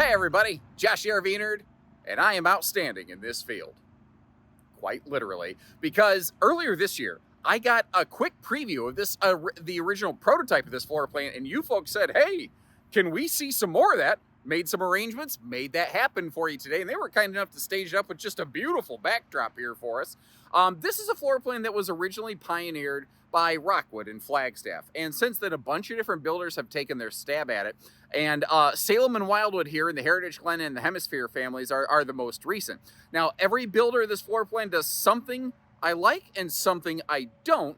Hey everybody, Josh the RV Nerd, and I am outstanding in this field. Quite literally, because earlier this year, I got a quick preview of this, the original prototype of this floor plan, and you folks said, hey, can we see some more of that? Made some arrangements, made that happen for you today, and they were kind enough to stage it up with just a beautiful backdrop here for us. This is a floor plan that was originally pioneered by Rockwood in Flagstaff, and since then a bunch of different builders have taken their stab at it, and Salem and Wildwood here in the Heritage, Glen, and the Hemisphere families are the most recent. Now, every builder of this floor plan does something I like and something I don't.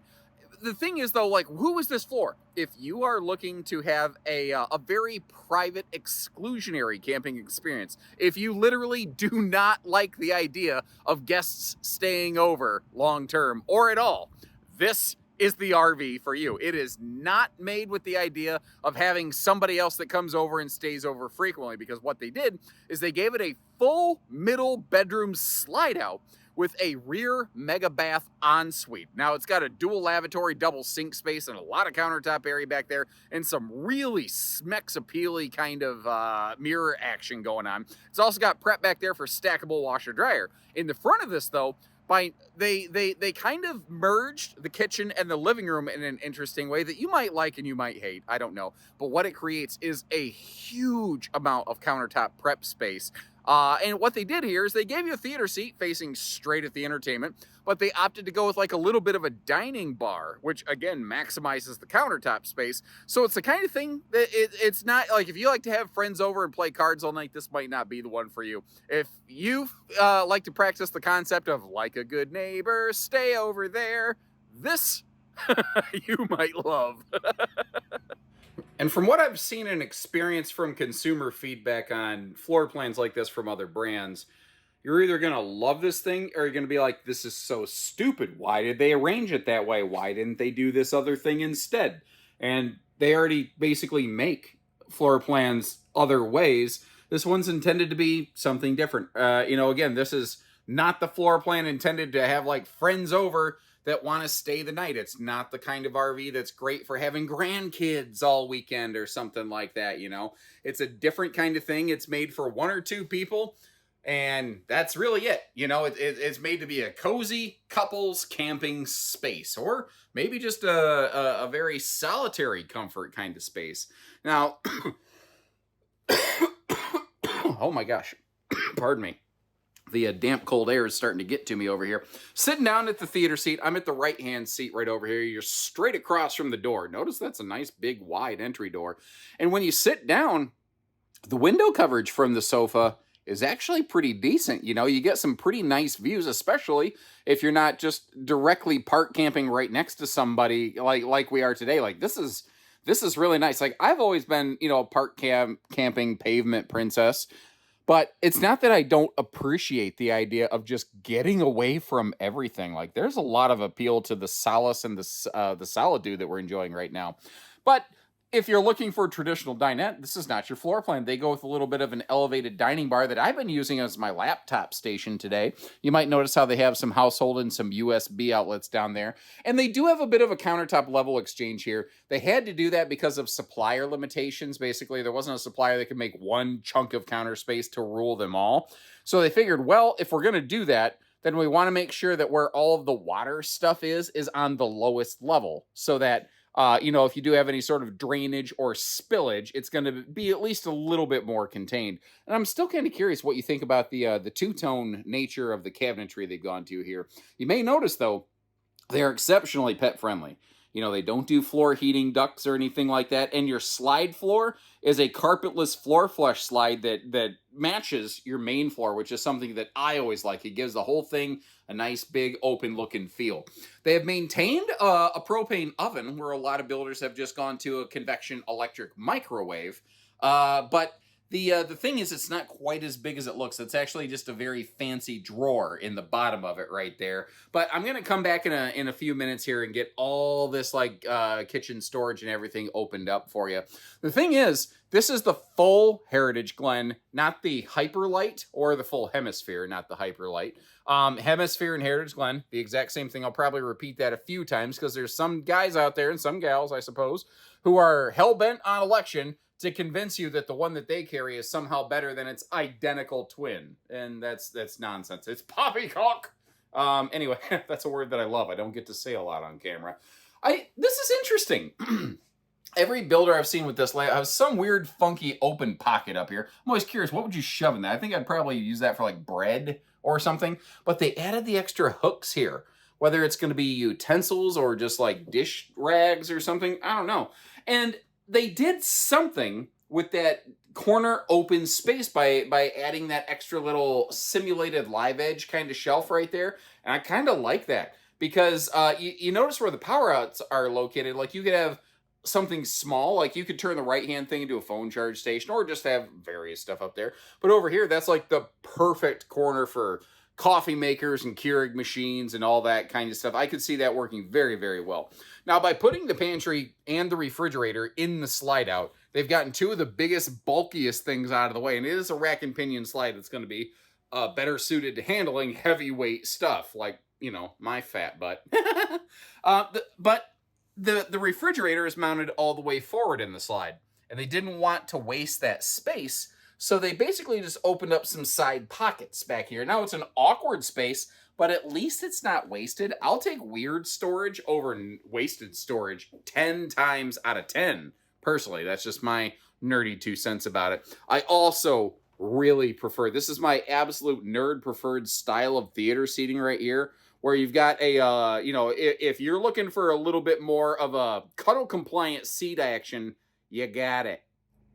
The thing is, though, like, who is this for? If you are looking to have a very private, exclusionary camping experience, if you literally do not like the idea of guests staying over long-term or at all, this is the RV for you. It is not made with the idea of having somebody else that comes over and stays over frequently, because what they did is they gave it a full middle bedroom slide out with a rear mega bath ensuite. Now, it's got a dual lavatory, double sink space, and a lot of countertop area back there, and some really smex-appealy kind of mirror action going on. It's also got prep back there for stackable washer dryer. In the front of this, though, they kind of merged the kitchen and the living room in an interesting way that you might like and you might hate. I don't know. But what it creates is a huge amount of countertop prep space. And what they did here is they gave you a theater seat facing straight at the entertainment, but they opted to go with like a little bit of a dining bar, which again maximizes the countertop space. So it's the kind of thing that it's not like, if you like to have friends over and play cards all night, this might not be the one for you. If you like to practice the concept of like a good neighbor, stay over there, this you might love. And from what I've seen and experienced from consumer feedback on floor plans like this from other brands, you're either going to love this thing or you're going to be like, this is so stupid. Why did they arrange it that way? Why didn't they do this other thing instead? And they already basically make floor plans other ways. This one's intended to be something different. Again, this is not the floor plan intended to have like friends over that want to stay the night. It's not the kind of RV that's great for having grandkids all weekend or something like that, you know. It's a different kind of thing. It's made for one or two people, and that's really it. You know, it's made to be a cozy couples camping space, or maybe just a very solitary comfort kind of space. Now, oh my gosh, pardon me. The damp, cold air is starting to get to me over here. Sitting down at the theater seat, I'm at the right-hand seat right over here. You're straight across from the door. Notice that's a nice, big, wide entry door. And when you sit down, the window coverage from the sofa is actually pretty decent. You know, you get some pretty nice views, especially if you're not just directly park camping right next to somebody like we are today. Like, this is really nice. Like, I've always been, a park camping pavement princess. But it's not that I don't appreciate the idea of just getting away from everything. Like, there's a lot of appeal to the solace and the solitude that we're enjoying right now. But if you're looking for a traditional dinette, this is not your floor plan. They go with a little bit of an elevated dining bar that I've been using as my laptop station today. You might notice how they have some household and some USB outlets down there. And they do have a bit of a countertop level exchange here. They had to do that because of supplier limitations. Basically, there wasn't a supplier that could make one chunk of counter space to rule them all. So they figured, well, if we're going to do that, then we want to make sure that where all of the water stuff is on the lowest level, so that if you do have any sort of drainage or spillage, it's going to be at least a little bit more contained. And I'm still kind of curious what you think about the two-tone nature of the cabinetry they've gone to here. You may notice, though, they're exceptionally pet-friendly. You know, they don't do floor heating ducts or anything like that. And your slide floor is a carpetless floor flush slide that matches your main floor, which is something that I always like. It gives the whole thing a nice, big, open-looking feel. They have maintained a propane oven, where a lot of builders have just gone to a convection electric microwave. But the thing is, it's not quite as big as it looks. It's actually just a very fancy drawer in the bottom of it right there. But I'm going to come back in a few minutes here and get all this kitchen storage and everything opened up for you. The thing is, this is the full Heritage Glen, not the Hyperlight, or the full Hemisphere, not the Hyperlight. Hemisphere and Heritage Glen, the exact same thing. I'll probably repeat that a few times because there's some guys out there and some gals, I suppose, who are hell-bent on election to convince you that the one that they carry is somehow better than its identical twin. And that's nonsense. It's poppycock. Anyway, that's a word that I love. I don't get to say a lot on camera. This is interesting. Every builder I've seen with this layout has some weird, funky open pocket up here. I'm always curious, what would you shove in that? I think I'd probably use that for like bread or something. But they added the extra hooks here. Whether it's going to be utensils or just like dish rags or something, I don't know. And they did something with that corner open space by adding that extra little simulated live edge kind of shelf right there. And I kind of like that because you notice where the power outs are located. Like you could have something small, like you could turn the right hand thing into a phone charge station or just have various stuff up there. But over here, that's like the perfect corner for coffee makers and Keurig machines and all that kind of stuff. I could see that working very, very well. Now, by putting the pantry and the refrigerator in the slide out, they've gotten two of the biggest, bulkiest things out of the way. And it is a rack and pinion slide that's going to be better suited to handling heavyweight stuff like, you know, my fat butt. But the refrigerator is mounted all the way forward in the slide. And they didn't want to waste that space. So they basically just opened up some side pockets back here. Now it's an awkward space, but at least it's not wasted. I'll take weird storage over wasted storage 10 times out of 10. Personally, that's just my nerdy 2 cents about it. I also really prefer, this is my absolute nerd preferred style of theater seating right here, where you've got a, you know, if you're looking for a little bit more of a cuddle compliant seat action, you got it.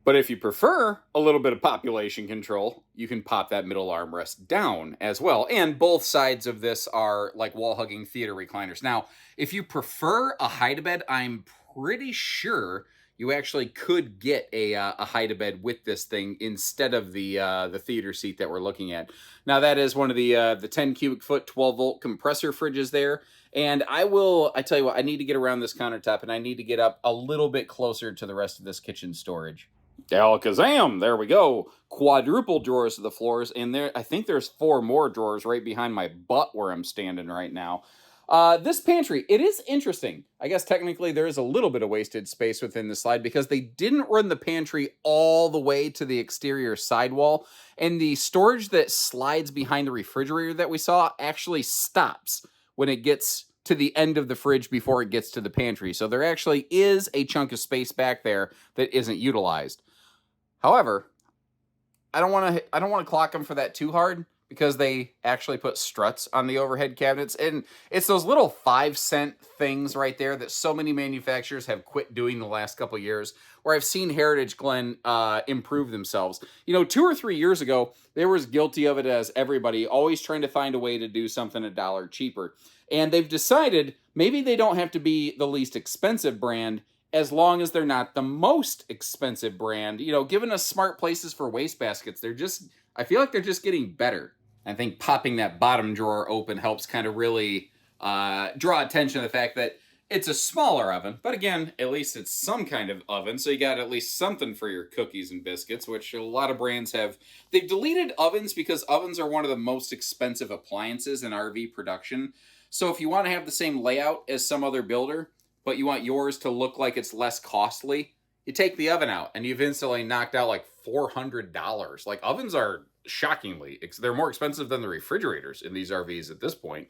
But if you prefer a little bit of population control, you can pop that middle armrest down as well. And both sides of this are like wall-hugging theater recliners. Now, if you prefer a hide-a-bed, I'm pretty sure you actually could get a hide-a-bed with this thing instead of the theater seat that we're looking at. Now, that is one of the 10 cubic foot, 12-volt compressor fridges there. And I tell you what, I need to get around this countertop and I need to get up a little bit closer to the rest of this kitchen storage. Alakazam, there we go. Quadruple drawers to the floors, and there I think there's 4 more drawers right behind my butt where I'm standing right now. This pantry, it is interesting. I guess technically there is a little bit of wasted space within the slide because they didn't run the pantry all the way to the exterior sidewall, and the storage that slides behind the refrigerator that we saw actually stops when it gets to the end of the fridge before it gets to the pantry. So there actually is a chunk of space back there that isn't utilized. However, I don't want to clock them for that too hard because they actually put struts on the overhead cabinets. And it's those little 5-cent things right there that so many manufacturers have quit doing the last couple of years, where I've seen Heritage Glen improve themselves. You know, 2 or 3 years ago, they were as guilty of it as everybody, always trying to find a way to do something $1 cheaper. And they've decided maybe they don't have to be the least expensive brand as long as they're not the most expensive brand. You know, giving us smart places for wastebaskets, I feel like they're just getting better. I think popping that bottom drawer open helps kind of really draw attention to the fact that it's a smaller oven. But again, at least it's some kind of oven, so you got at least something for your cookies and biscuits, which a lot of brands have. They've deleted ovens because ovens are one of the most expensive appliances in RV production. So if you want to have the same layout as some other builder, but you want yours to look like it's less costly, you take the oven out and you've instantly knocked out like $400. Like, ovens are shockingly, they're more expensive than the refrigerators in these RVs at this point.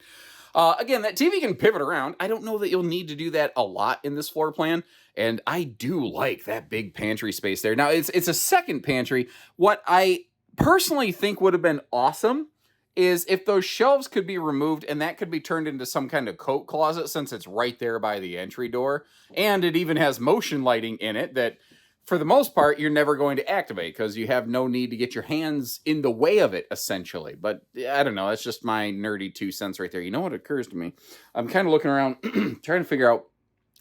Again, that TV can pivot around. I don't know that you'll need to do that a lot in this floor plan. And I do like that big pantry space there. Now, it's a second pantry. What I personally think would have been awesome is if those shelves could be removed and that could be turned into some kind of coat closet, since it's right there by the entry door. And it even has motion lighting in it that, for the most part, you're never going to activate because you have no need to get your hands in the way of it, essentially. But I don't know. That's just my nerdy 2 cents right there. You know what occurs to me? I'm kind of looking around trying to figure out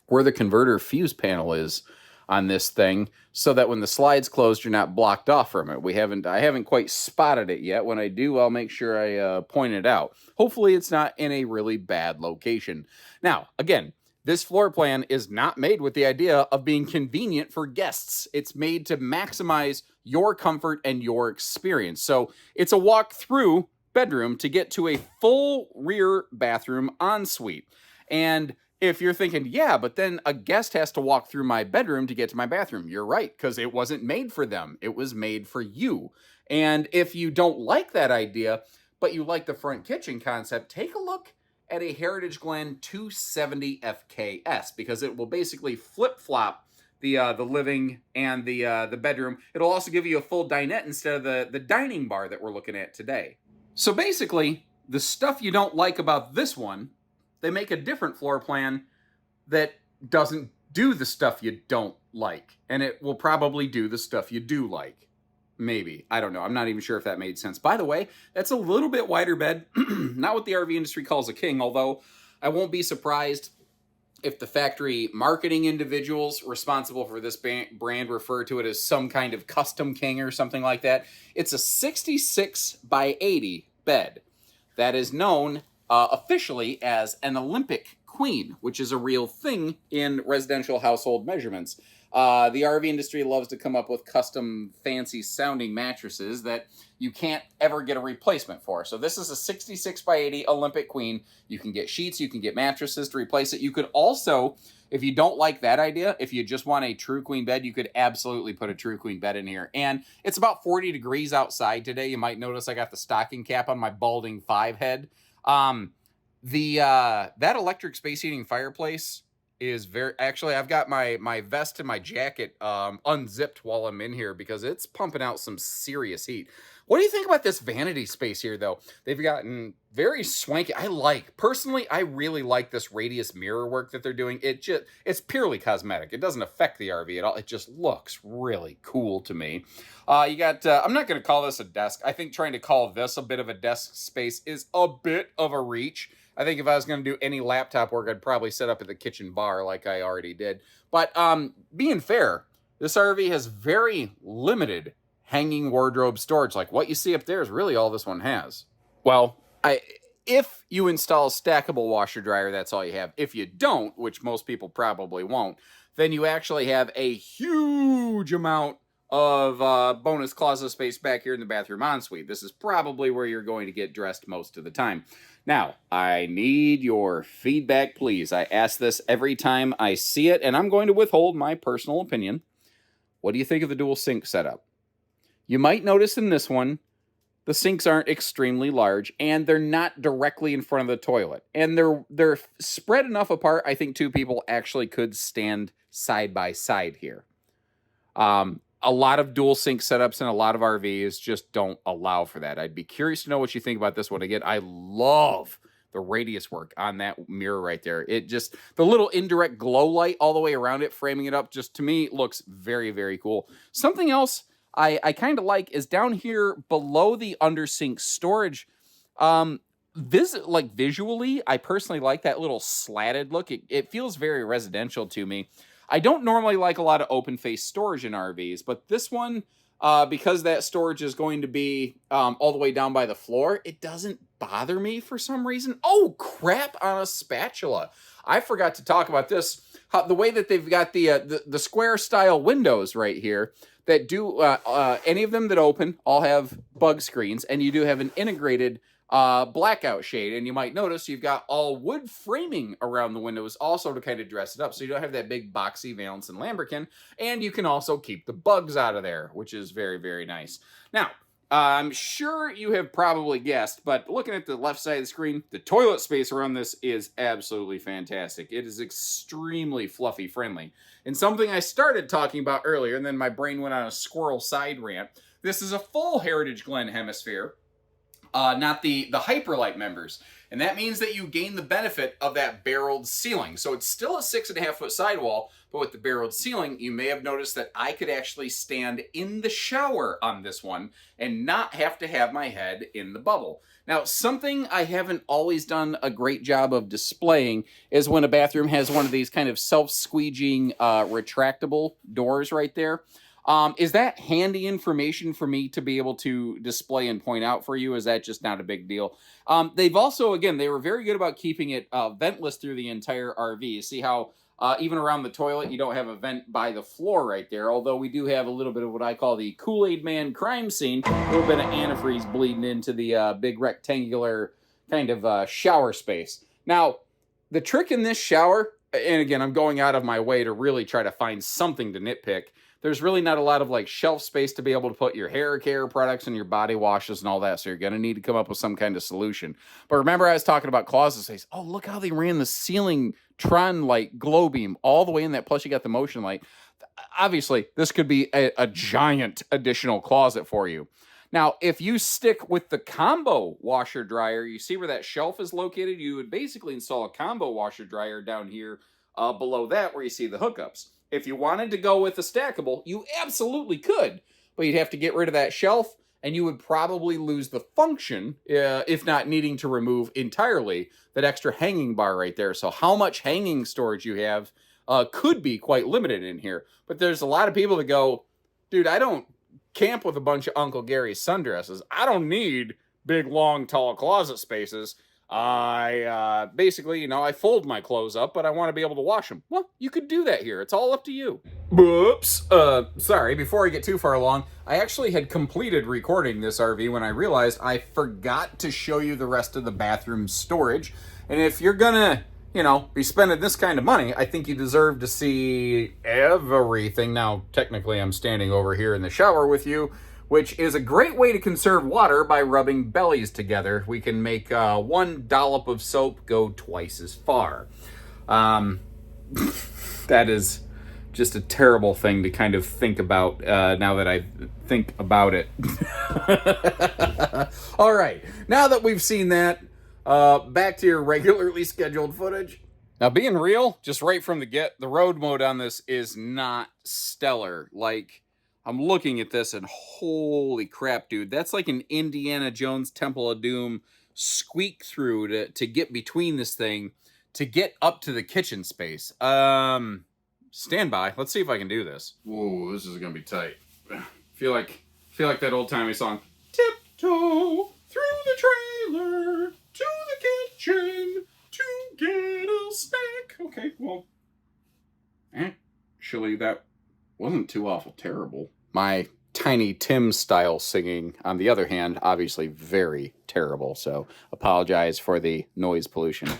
where the converter fuse panel is on this thing so that when the slide's closed, you're not blocked off from it. I haven't quite spotted it yet. When I do, I'll make sure I point it out. Hopefully it's not in a really bad location. Now, again, this floor plan is not made with the idea of being convenient for guests. It's made to maximize your comfort and your experience. So it's a walk-through bedroom to get to a full rear bathroom ensuite. And If you're thinking, yeah, but then a guest has to walk through my bedroom to get to my bathroom, you're right, because it wasn't made for them. It was made for you. And if you don't like that idea, but you like the front kitchen concept, take a look at a Heritage Glen 260FKS, because it will basically flip-flop the living and the bedroom. It'll also give you a full dinette instead of the dining bar that we're looking at today. So basically, the stuff you don't like about this one, they make a different floor plan that doesn't do the stuff you don't like. And it will probably do the stuff you do like. Maybe. I don't know. I'm not even sure if that made sense. By the way, that's a little bit wider bed. Not what the RV industry calls a king, although I won't be surprised if the factory marketing individuals responsible for this brand refer to it as some kind of custom king or something like that. It's a 66 by 80 bed that is known officially as an Olympic queen, which is a real thing in residential household measurements. The RV industry loves to come up with custom fancy sounding mattresses that you can't ever get a replacement for. So this is a 66 by 80 Olympic queen. You can get sheets, you can get mattresses to replace it. You could also, if you don't like that idea, if you just want a true queen bed, you could absolutely put a true queen bed in here. And it's about 40 degrees outside today. You might notice I got the stocking cap on my balding 5 head. That electric space heating fireplace is very, actually, I've got my vest and my jacket unzipped while I'm in here because it's pumping out some serious heat. What do you think about this vanity space here, though? They've gotten very swanky. Personally, I really like this radius mirror work that they're doing. It's purely cosmetic. It doesn't affect the RV at all. It just looks really cool to me. You got, I'm not going to call this a desk. I think trying to call this a bit of a desk space is a bit of a reach. I think if I was going to do any laptop work, I'd probably set up at the kitchen bar like I already did. But being fair, this RV has very limited hanging wardrobe storage. Like what you see up there is really all this one has. Well, if you install a stackable washer dryer, that's all you have. If you don't, which most people probably won't, then you actually have a huge amount of bonus closet space back here in the bathroom ensuite. This is probably where you're going to get dressed most of the time. Now, I need your feedback, please. I ask this every time I see it, and I'm going to withhold my personal opinion. What do you think of the dual sink setup? You might notice in this one, the sinks aren't extremely large, and they're not directly in front of the toilet. And they're spread enough apart, I think 2 people actually could stand side by side here. A lot of dual sink setups and a lot of RVs just don't allow for that. I'd be curious to know what you think about this one. Again, I love the radius work on that mirror right there. It just, the little indirect glow light all the way around it, framing it up, just to me looks very, very cool. Something else I kind of like is down here below the undersink storage. Visually, I personally like that little slatted look. It feels very residential to me. I don't normally like a lot of open face storage in RVs, but this one, because that storage is going to be all the way down by the floor, it doesn't bother me for some reason. Oh, crap on a spatula. I forgot to talk about this. The way that they've got the square style windows right here that do, any of them that open all have bug screens, and you do have an integrated blackout shade, and you might notice you've got all wood framing around the windows also to kind of dress it up so you don't have that big boxy valance and lambrequin, and you can also keep the bugs out of there, which is very, very nice. Now, I'm sure you have probably guessed, but looking at the left side of the screen, the toilet space around this is absolutely fantastic. It is extremely fluffy friendly. And something I started talking about earlier, and then my brain went on a squirrel side rant. This is a full Heritage Glen Hemisphere. Not the Hyperlight members. And that means that you gain the benefit of that barreled ceiling. So it's still a 6.5-foot sidewall, but with the barreled ceiling, you may have noticed that I could actually stand in the shower on this one and not have to have my head in the bubble. Now, something I haven't always done a great job of displaying is when a bathroom has one of these kind of self-squeegeeing retractable doors right there. Is that handy information for me to be able to display and point out for you? Is that just not a big deal? They've also, again, they were very good about keeping it ventless through the entire RV. You see how even around the toilet, you don't have a vent by the floor right there, although we do have a little bit of what I call the Kool-Aid Man crime scene, a little bit of antifreeze bleeding into the big rectangular kind of shower space. Now, The trick in this shower, and again, I'm going out of my way to really try to find something to nitpick. There's really not a lot of like shelf space to be able to put your hair care products and your body washes and all that. So you're going to need to come up with some kind of solution. But remember I was talking about closet space. Oh, look how they ran the ceiling Tron light glow beam all the way in that. Plus you got the motion light. Obviously, this could be a giant additional closet for you. Now, if you stick with the combo washer dryer, you see where that shelf is located? You would basically install a combo washer dryer down here below that where you see the hookups. If you wanted to go with a stackable, you absolutely could, but you'd have to get rid of that shelf, and you would probably lose the function, if not needing to remove entirely that extra hanging bar right there. So how much hanging storage you have could be quite limited in here. But there's a lot of people that go, dude, I don't camp with a bunch of Uncle Gary's sundresses. I don't need big, long, tall closet spaces. I basically, you know, I fold my clothes up, but I want to be able to wash them. Well, you could do that here. It's all up to you. Whoops. Sorry, before I get too far along, I actually had completed recording this RV when I realized I forgot to show you the rest of the bathroom storage. And if you're gonna, you know, be spending this kind of money, I think you deserve to see everything. Now, technically, I'm standing over here in the shower with you, which is a great way to conserve water by rubbing bellies together. We can make one dollop of soap go twice as far. That is just a terrible thing to kind of think about now that I think about it. All right, now that we've seen that, back to your regularly scheduled footage. Now, being real, just right from the get, the road mode on this is not stellar. Like, I'm looking at this and holy crap, dude. That's like an Indiana Jones Temple of Doom squeak through to get between this thing to get up to the kitchen space. Stand by. Let's see if I can do this. Whoa, this is going to be tight. Feel like that old-timey song. Tiptoe through the trailer to the kitchen to get a snack. Okay, well, actually, that wasn't too awful terrible. My Tiny Tim style singing, on the other hand, obviously very terrible. So apologize for the noise pollution.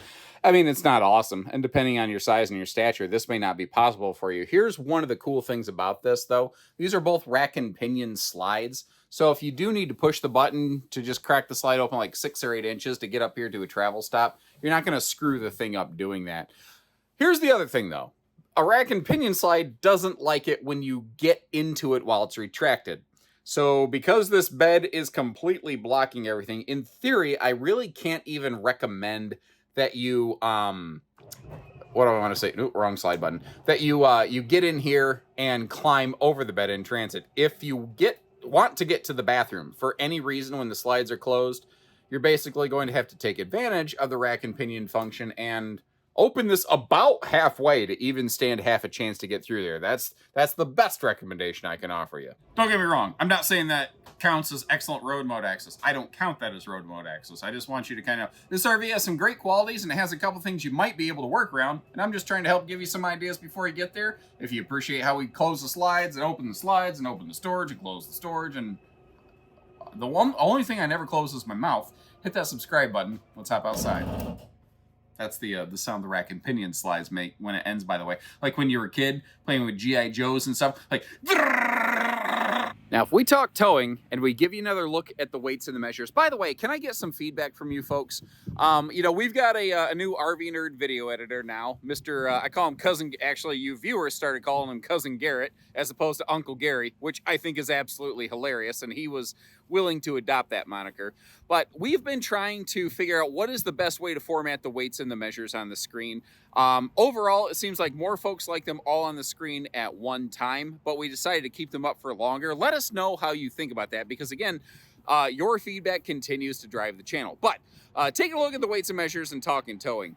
I mean, it's not awesome. And depending on your size and your stature, this may not be possible for you. Here's one of the cool things about this, though. These are both rack and pinion slides. So if you do need to push the button to just crack the slide open like 6 or 8 inches to get up here to a travel stop, you're not going to screw the thing up doing that. Here's the other thing, though. A rack and pinion slide doesn't like it when you get into it while it's retracted. So because this bed is completely blocking everything, in theory, I really can't even recommend that you, what do I want to say? Ooh, wrong slide button. That you get in here and climb over the bed in transit. If you want to get to the bathroom for any reason when the slides are closed, you're basically going to have to take advantage of the rack and pinion function and open this about halfway to even stand half a chance to get through there. That's the best recommendation I can offer you. Don't get me wrong. I'm not saying that counts as excellent road mode access. I don't count that as road mode access. I just want you to kind of, this RV has some great qualities and it has a couple things you might be able to work around. And I'm just trying to help give you some ideas before you get there. If you appreciate how we close the slides and open the slides and open the storage and close the storage, and the only thing I never close is my mouth. Hit that subscribe button. Let's hop outside. That's the sound the rack and pinion slides make when it ends, by the way. Like when you were a kid playing with G.I. Joes and stuff. Like, now, if we talk towing and we give you another look at the weights and the measures, by the way, can I get some feedback from you folks? You know, we've got a new RV Nerd video editor now. I call him Cousin, actually, you viewers started calling him Cousin Garrett as opposed to Uncle Gary, which I think is absolutely hilarious. And he was willing to adopt that moniker. But we've been trying to figure out what is the best way to format the weights and the measures on the screen. Overall, it seems like more folks like them all on the screen at one time, but we decided to keep them up for longer. Let us know how you think about that, because again, your feedback continues to drive the channel. But taking a look at the weights and measures and talking towing.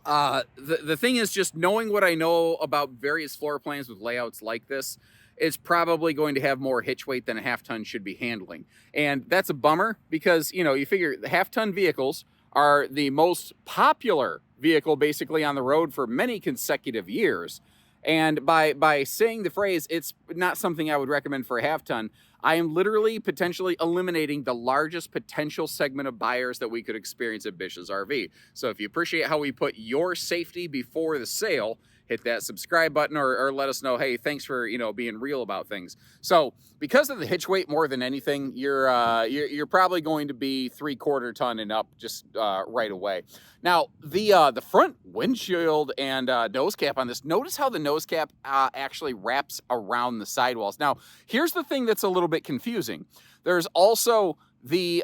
The thing is, just knowing what I know about various floor plans with layouts like this, is probably going to have more hitch weight than a half-ton should be handling. And that's a bummer because, you know, you figure the half-ton vehicles are the most popular vehicle basically on the road for many consecutive years. And by saying the phrase, it's not something I would recommend for a half ton, I am literally potentially eliminating the largest potential segment of buyers that we could experience at Bish's RV. So if you appreciate how we put your safety before the sale, hit that subscribe button or let us know, hey, thanks for, you know, being real about things. So because of the hitch weight more than anything, you're probably going to be 3/4 ton and up just right away. Now, the front windshield and nose cap on this, notice how the nose cap actually wraps around the sidewalls. Now, here's the thing that's a little bit confusing. There's also the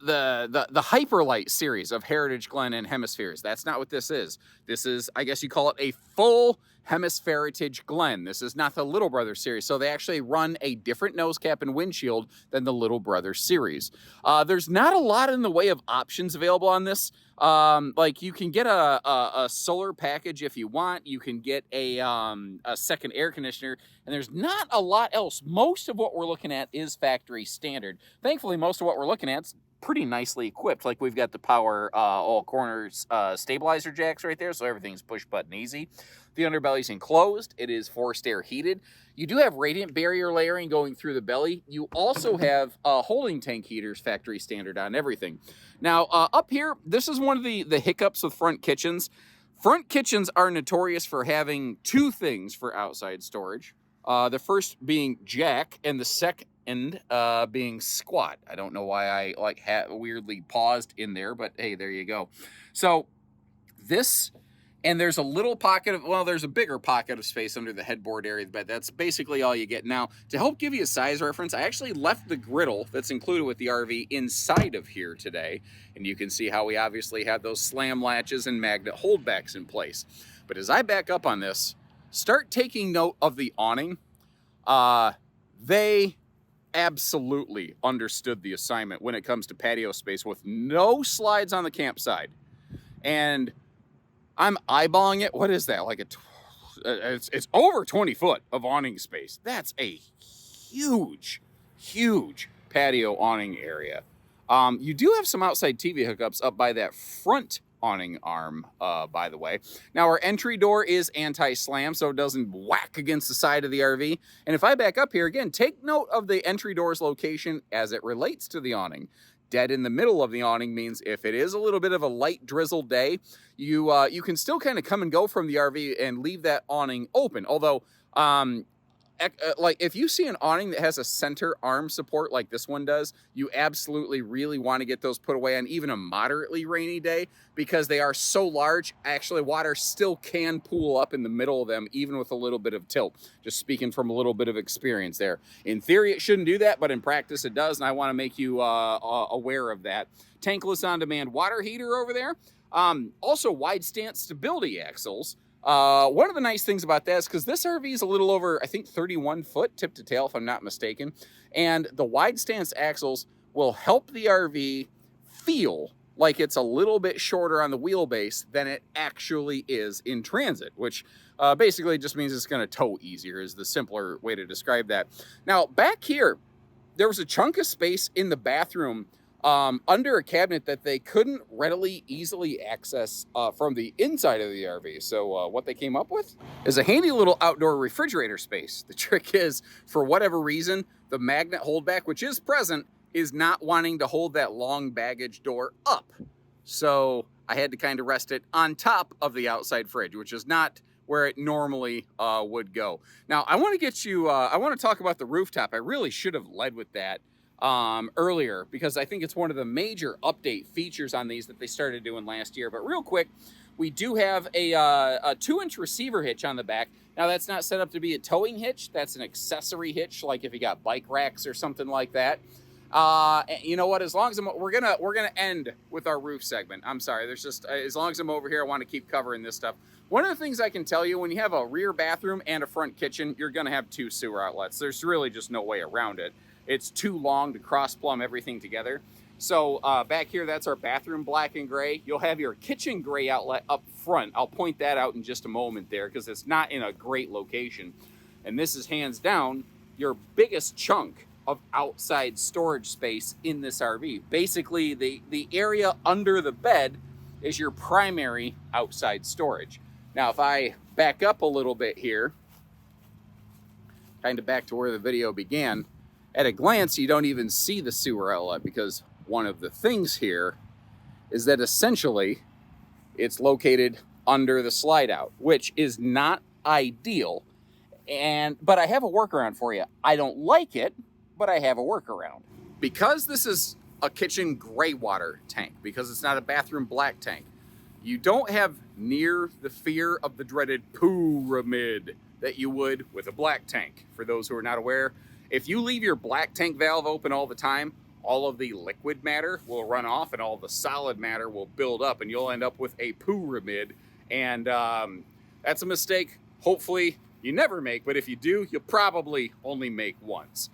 Hyperlight series of Heritage Glen and Hemispheres. That's not what this is. This is, I guess you call it a full Hemisphere Glen. This is not the Little Brother series. So they actually run a different nose cap and windshield than the Little Brother series. There's not a lot in the way of options available on this. Like you can get a Solar Pkg if you want. You can get a second air conditioner, and there's not a lot else. Most of what we're looking at is factory standard. Thankfully, most of what we're looking at is pretty nicely equipped. Like we've got the power all corners stabilizer jacks right there, so everything's push button easy. The underbelly's enclosed. It is forced air heated. You do have radiant barrier layering going through the belly. You also have holding tank heaters, factory standard on everything. Now, up here, this is one of the hiccups with front kitchens. Front kitchens are notorious for having two things for outside storage. The first being jack, and the second being squat. I don't know why I weirdly paused in there, but hey, there you go. So this, and there's a little pocket of, well, there's a bigger pocket of space under the headboard area of the bed. That's basically all you get. Now, to help give you a size reference, I actually left the griddle that's included with the RV inside of here today. And you can see how we obviously have those slam latches and magnet holdbacks in place. But as I back up on this, start taking note of the awning. They absolutely understood the assignment when it comes to patio space with no slides on the campsite. And I'm eyeballing it. What is that? Like it's over 20 foot of awning space. That's a huge, huge patio awning area. You do have some outside TV hookups up by that front awning arm, by the way. Now, our entry door is anti-slam, so it doesn't whack against the side of the RV. And if I back up here again, take note of the entry door's location as it relates to the awning. Dead in the middle of the awning means if it is a little bit of a light drizzle day, you can still kind of come and go from the RV and leave that awning open. Although, like if you see an awning that has a center arm support like this one does, you absolutely really want to get those put away on even a moderately rainy day, because they are so large. Actually, water still can pool up in the middle of them, even with a little bit of tilt. Just speaking from a little bit of experience there. In theory, it shouldn't do that, but in practice, it does, and I want to make you aware of that. Tankless on-demand water heater over there. Also, wide stance stability axles. One of the nice things about that is because this RV is a little over, I think, 31 foot tip to tail, if I'm not mistaken. And the wide stance axles will help the RV feel like it's a little bit shorter on the wheelbase than it actually is in transit, which basically just means it's going to tow easier is the simpler way to describe that. Now, back here, there was a chunk of space in the bathroom under a cabinet that they couldn't easily access from the inside of the RV. So what they came up with is a handy little outdoor refrigerator space. The trick is, for whatever reason, the magnet holdback, which is present, is not wanting to hold that long baggage door up. So I had to kind of rest it on top of the outside fridge, which is not where it normally would go. Now, I want to get you, I want to talk about the rooftop. I really should have led with that earlier, because I think it's one of the major update features on these that they started doing last year. But real quick, we do have a 2-inch receiver hitch on the back. Now, that's not set up to be a towing hitch. That's an accessory hitch, like if you got bike racks or something like that. You know what? As long as we're gonna end with our roof segment. I'm sorry. There's just as long as I'm over here, I want to keep covering this stuff. One of the things I can tell you, when you have a rear bathroom and a front kitchen, you're gonna have 2 sewer outlets. There's really just no way around it. It's too long to cross plumb everything together. So back here, that's our bathroom black and gray. You'll have your kitchen gray outlet up front. I'll point that out in just a moment there, because it's not in a great location. And this is hands down your biggest chunk of outside storage space in this RV. Basically, the area under the bed is your primary outside storage. Now, if I back up a little bit here, kind of back to where the video began, at a glance, you don't even see the sewer outlet, because one of the things here is that essentially it's located under the slide out, which is not ideal. But I have a workaround for you. I don't like it, but I have a workaround. Because this is a kitchen gray water tank, because it's not a bathroom black tank, you don't have near the fear of the dreaded pyramid that you would with a black tank. For those who are not aware, if you leave your black tank valve open all the time, all of the liquid matter will run off and all the solid matter will build up, and you'll end up with a pyramid. And that's a mistake hopefully you never make, but if you do, you'll probably only make once.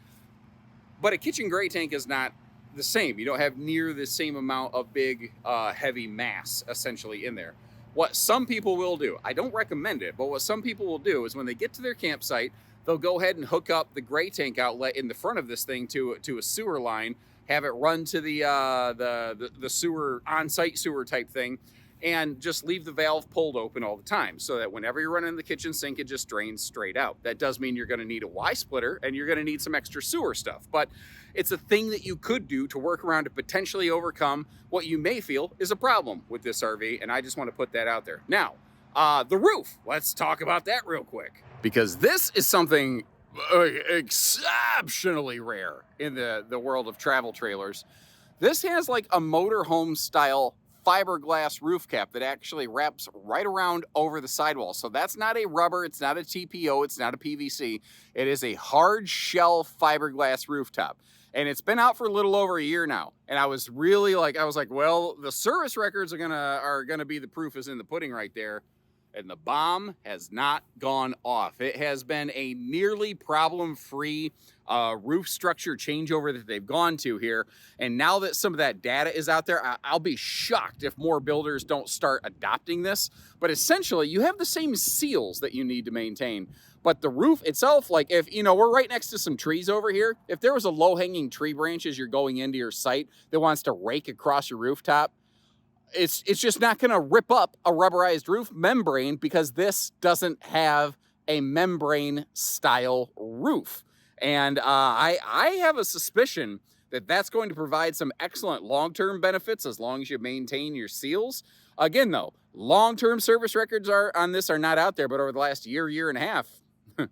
But a kitchen gray tank is not the same. You don't have near the same amount of big, heavy mass essentially in there. What some people will do, I don't recommend it, but what some people will do is when they get to their campsite, they'll go ahead and hook up the gray tank outlet in the front of this thing to a sewer line, have it run to the sewer, on-site sewer type thing, and just leave the valve pulled open all the time, so that whenever you're running the kitchen sink, it just drains straight out. That does mean you're gonna need a Y splitter and you're gonna need some extra sewer stuff, but it's a thing that you could do to work around to potentially overcome what you may feel is a problem with this RV, and I just wanna put that out there. Now, the roof, let's talk about that real quick, because this is something exceptionally rare in the world of travel trailers. This has like a motorhome style fiberglass roof cap that actually wraps right around over the sidewall. So that's not a rubber, it's not a TPO, it's not a PVC. It is a hard shell fiberglass rooftop. And it's been out for a little over a year now. And I was really like, well, the service records are gonna be the proof is in the pudding right there. And the bomb has not gone off. It has been a nearly problem-free roof structure changeover that they've gone to here. And now that some of that data is out there, I'll be shocked if more builders don't start adopting this. But essentially, you have the same seals that you need to maintain. But the roof itself, like if, we're right next to some trees over here. If there was a low-hanging tree branch as you're going into your site that wants to rake across your rooftop, it's just not going to rip up a rubberized roof membrane, because this doesn't have a membrane style roof. And I have a suspicion that that's going to provide some excellent long-term benefits as long as you maintain your seals. Again, though, long-term service records on this are not out there, but over the last year and a half,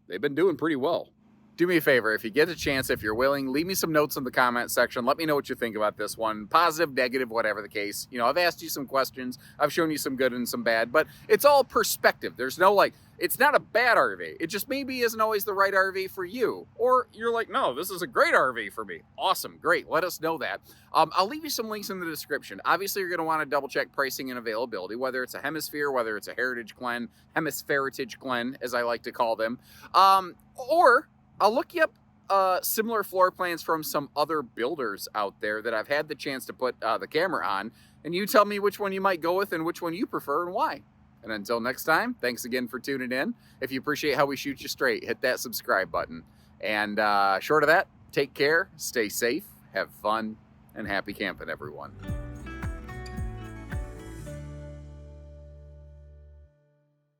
they've been doing pretty well. Do me a favor, if you get a chance, if you're willing, leave me some notes in the comment section. Let me know what you think about this one. Positive, negative, whatever the case. I've asked you some questions. I've shown you some good and some bad, but it's all perspective. There's no it's not a bad RV. It just maybe isn't always the right RV for you. Or you're like, no, this is a great RV for me. Awesome, great, let us know that. I'll leave you some links in the description. Obviously, you're gonna wanna double check pricing and availability, whether it's a Hemisphere, whether it's a Heritage Glen, Hemisphere Glen, as I like to call them. Or I'll look you up similar floor plans from some other builders out there that I've had the chance to put the camera on, and you tell me which one you might go with and which one you prefer and why. And until next time, thanks again for tuning in. If you appreciate how we shoot you straight, hit that subscribe button. And short of that, take care, stay safe, have fun, and happy camping, everyone.